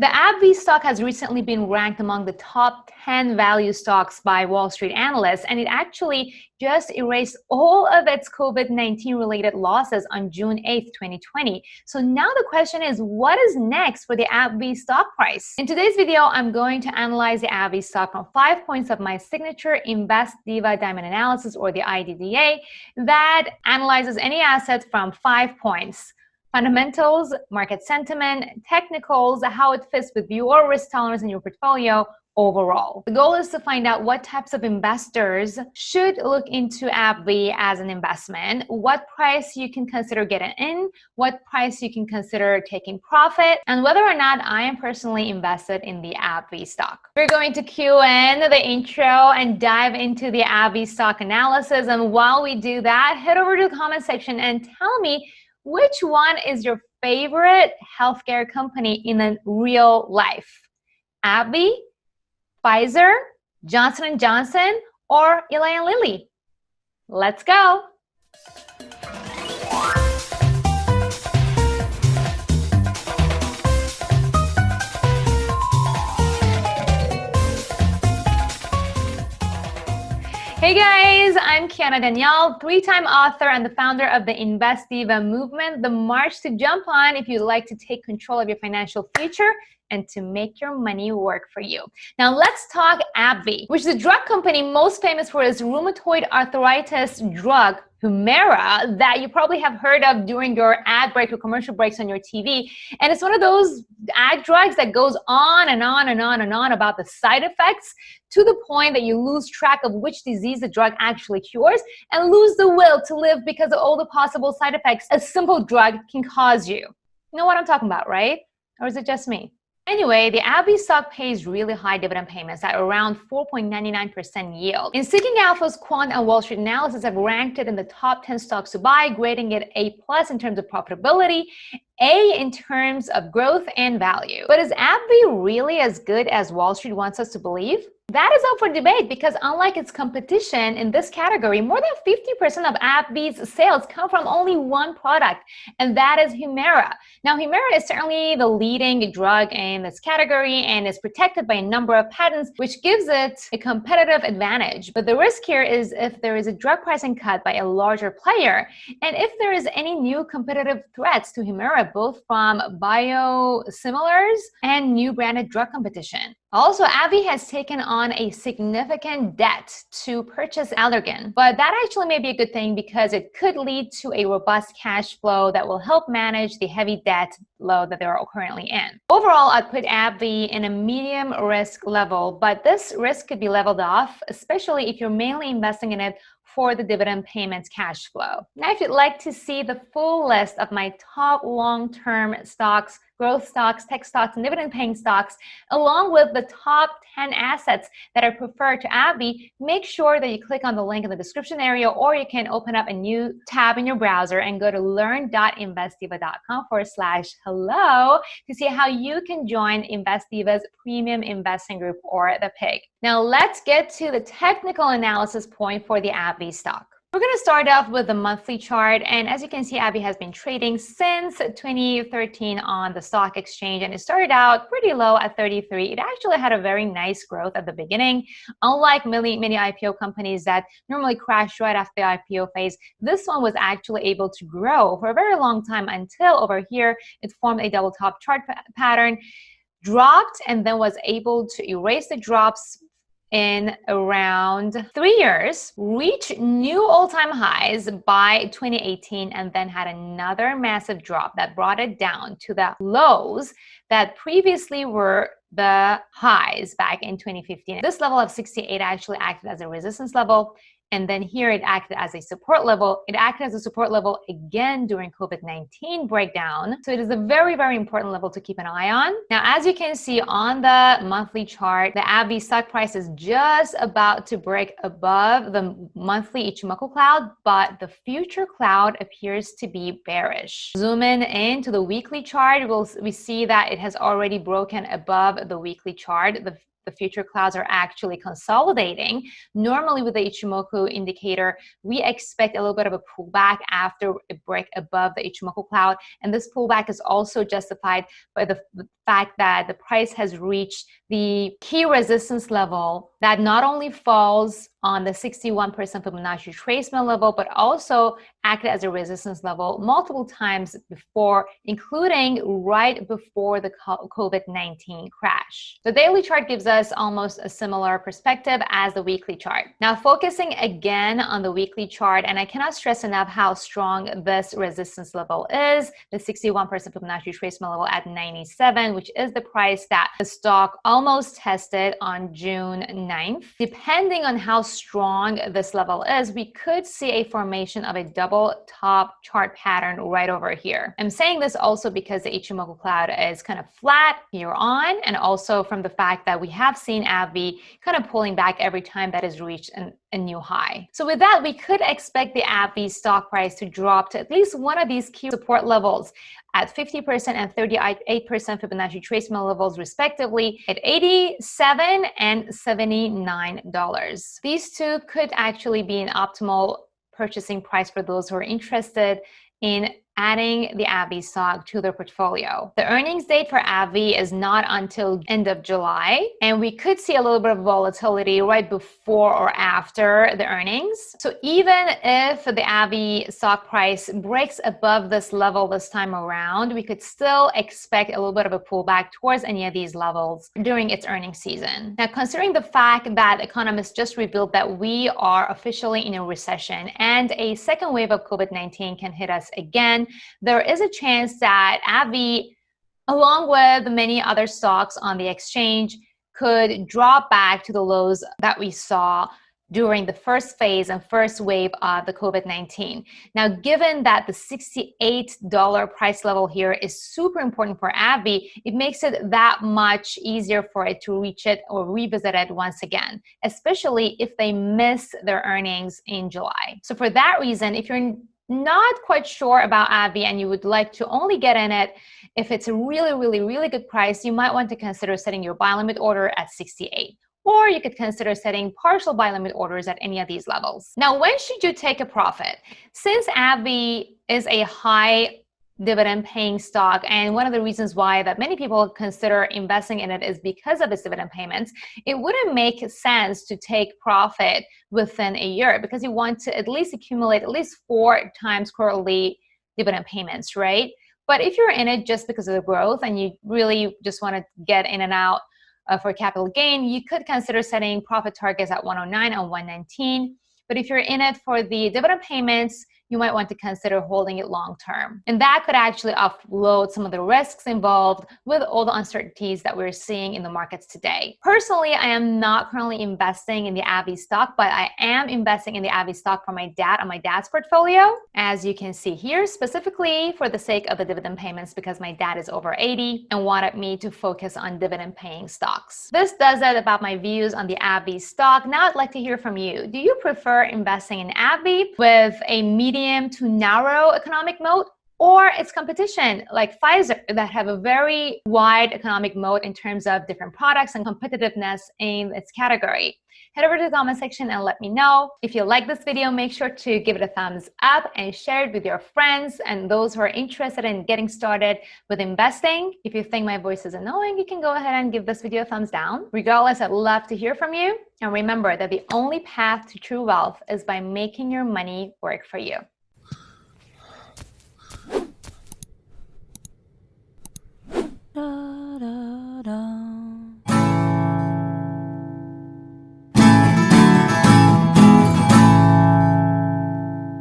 The AbbVie stock has recently been ranked among the top 10 value stocks by Wall Street analysts, and it actually just erased all of its COVID-19 related losses on June 8th, 2020. So now the question is, what is next for the AbbVie stock price? In today's video, I'm going to analyze the AbbVie stock from 5 points of my signature Invest Diva Diamond analysis, or the IDDA, that analyzes any asset from 5 points. Fundamentals, market sentiment, technicals, how it fits with your risk tolerance in your portfolio overall. The goal is to find out what types of investors should look into AbbVie as an investment, what price you can consider getting in, what price you can consider taking profit, and whether or not I am personally invested in the AbbVie stock. We're going to cue in the intro and dive into the AbbVie stock analysis. And while we do that, head over to the comment section and tell me which one is your favorite healthcare company in the real life? AbbVie, Pfizer, Johnson & Johnson, or Eli & Lilly? Let's go. Hey guys, I'm Kiana Danial, three-time author and the founder of the Invest Diva movement, the march to jump on if you'd like to take control of your financial future and to make your money work for you. Now let's talk AbbVie, which is a drug company most famous for its rheumatoid arthritis drug, Humira, that you probably have heard of during your ad break or commercial breaks on your TV. And it's one of those ad drugs that goes on and on and on and on about the side effects, to the point that you lose track of which disease the drug actually cures and lose the will to live because of all the possible side effects a simple drug can cause you. You know what I'm talking about, right? Or is it just me? Anyway, the AbbVie stock pays really high dividend payments at around 4.99% yield. In Seeking Alpha's quant and Wall Street analysis have ranked it in the top 10 stocks to buy, grading it A+ in terms of profitability, A in terms of growth and value. But is AbbVie really as good as Wall Street wants us to believe? That is up for debate, because unlike its competition in this category, more than 50% of AbbVie's sales come from only one product, and that is Humira. Now, Humira is certainly the leading drug in this category and is protected by a number of patents, which gives it a competitive advantage. But the risk here is if there is a drug pricing cut by a larger player, and if there is any new competitive threats to Humira, both from biosimilars and new branded drug competition. Also, AbbVie has taken on a significant debt to purchase Allergan, but that actually may be a good thing because it could lead to a robust cash flow that will help manage the heavy debt load that they're currently in. Overall, I'd put AbbVie in a medium risk level, but this risk could be leveled off, especially if you're mainly investing in it for the dividend payments cash flow. Now, if you'd like to see the full list of my top long-term stocks, growth stocks, tech stocks, and dividend-paying stocks, along with the top 10 assets that are preferred to AbbVie, make sure that you click on the link in the description area, or you can open up a new tab in your browser and go to learn.investdiva.com/hello to see how you can join Invest Diva's premium investing group, or the PIG. Now let's get to the technical analysis point for the AbbVie stock. We're going to start off with the monthly chart, and as you can see, AbbVie has been trading since 2013 on the stock exchange, and it started out pretty low at 33. It actually had a very nice growth at the beginning. Unlike many IPO companies that normally crash right after the IPO phase, this one was actually able to grow for a very long time until over here it formed a double top chart pattern, dropped, and then was able to erase the drops in around 3 years, reached new all-time highs by 2018, and then had another massive drop that brought it down to the lows that previously were the highs back in 2015. This level of 68 actually acted as a resistance level, and then here it acted as a support level. It acted as a support level again during COVID-19 breakdown. So it is a very, very important level to keep an eye on. Now, as you can see on the monthly chart, the AbbVie stock price is just about to break above the monthly Ichimoku cloud, but the future cloud appears to be bearish. Zoom in into the weekly chart, we see that it has already broken above the weekly chart. The the future clouds are actually consolidating. Normally with the Ichimoku indicator, we expect a little bit of a pullback after a break above the Ichimoku cloud. And this pullback is also justified by the fact that the price has reached the key resistance level that not only falls on the 61% Fibonacci retracement level, but also acted as a resistance level multiple times before, including right before the COVID-19 crash. The daily chart gives us almost a similar perspective as the weekly chart. Now, focusing again on the weekly chart, and I cannot stress enough how strong this resistance level is, the 61% Fibonacci retracement level at 97, which is the price that the stock almost tested on June 9th. Depending on how strong this level is, we could see a formation of a double top chart pattern right over here. I'm saying this also because the Ichimoku cloud is kind of flat here on, and also from the fact that we have seen AbbVie kind of pulling back every time that has reached a new high. So with that, we could expect the AbbVie stock price to drop to at least one of these key support levels at 50% and 38% Fibonacci retracement levels respectively at $87 and $79. These two could actually be an optimal purchasing price for those who are interested in adding the AbbVie stock to their portfolio. The earnings date for AbbVie is not until end of July, and we could see a little bit of volatility right before or after the earnings. So even if the AbbVie stock price breaks above this level this time around, we could still expect a little bit of a pullback towards any of these levels during its earnings season. Now, considering the fact that economists just revealed that we are officially in a recession and a second wave of COVID-19 can hit us again, there is a chance that AbbVie, along with many other stocks on the exchange, could drop back to the lows that we saw during the first phase and first wave of the COVID-19. Now, given that the $68 price level here is super important for AbbVie, it makes it that much easier for it to reach it or revisit it once again, especially if they miss their earnings in July. So for that reason, if you're not quite sure about AbbVie and you would like to only get in it if it's a really good price, you might want to consider setting your buy limit order at 68. Or you could consider setting partial buy limit orders at any of these levels. Now, when should you take a profit? Since AbbVie is a high dividend paying stock, and one of the reasons why that many people consider investing in it is because of its dividend payments, it wouldn't make sense to take profit within a year because you want to at least accumulate at least 4 times quarterly dividend payments, right? But if you're in it just because of the growth and you really just want to get in and out for capital gain, you could consider setting profit targets at 109 and 119. But if you're in it for the dividend payments, you might want to consider holding it long term. And that could actually offload some of the risks involved with all the uncertainties that we're seeing in the markets today. Personally, I am not currently investing in the AbbVie stock, but I am investing in the AbbVie stock for my dad on my dad's portfolio. As you can see here, specifically for the sake of the dividend payments because my dad is over 80 and wanted me to focus on dividend paying stocks. This does it about my views on the AbbVie stock. Now I'd like to hear from you. Do you prefer investing in AbbVie with a medium to narrow economic moat, or its competition like Pfizer that have a very wide economic moat in terms of different products and competitiveness in its category? Head over to the comment section and let me know. If you like this video, make sure to give it a thumbs up and share it with your friends and those who are interested in getting started with investing. If you think my voice is annoying, you can go ahead and give this video a thumbs down. Regardless, I'd love to hear from you. And remember that the only path to true wealth is by making your money work for you. Da, da, da.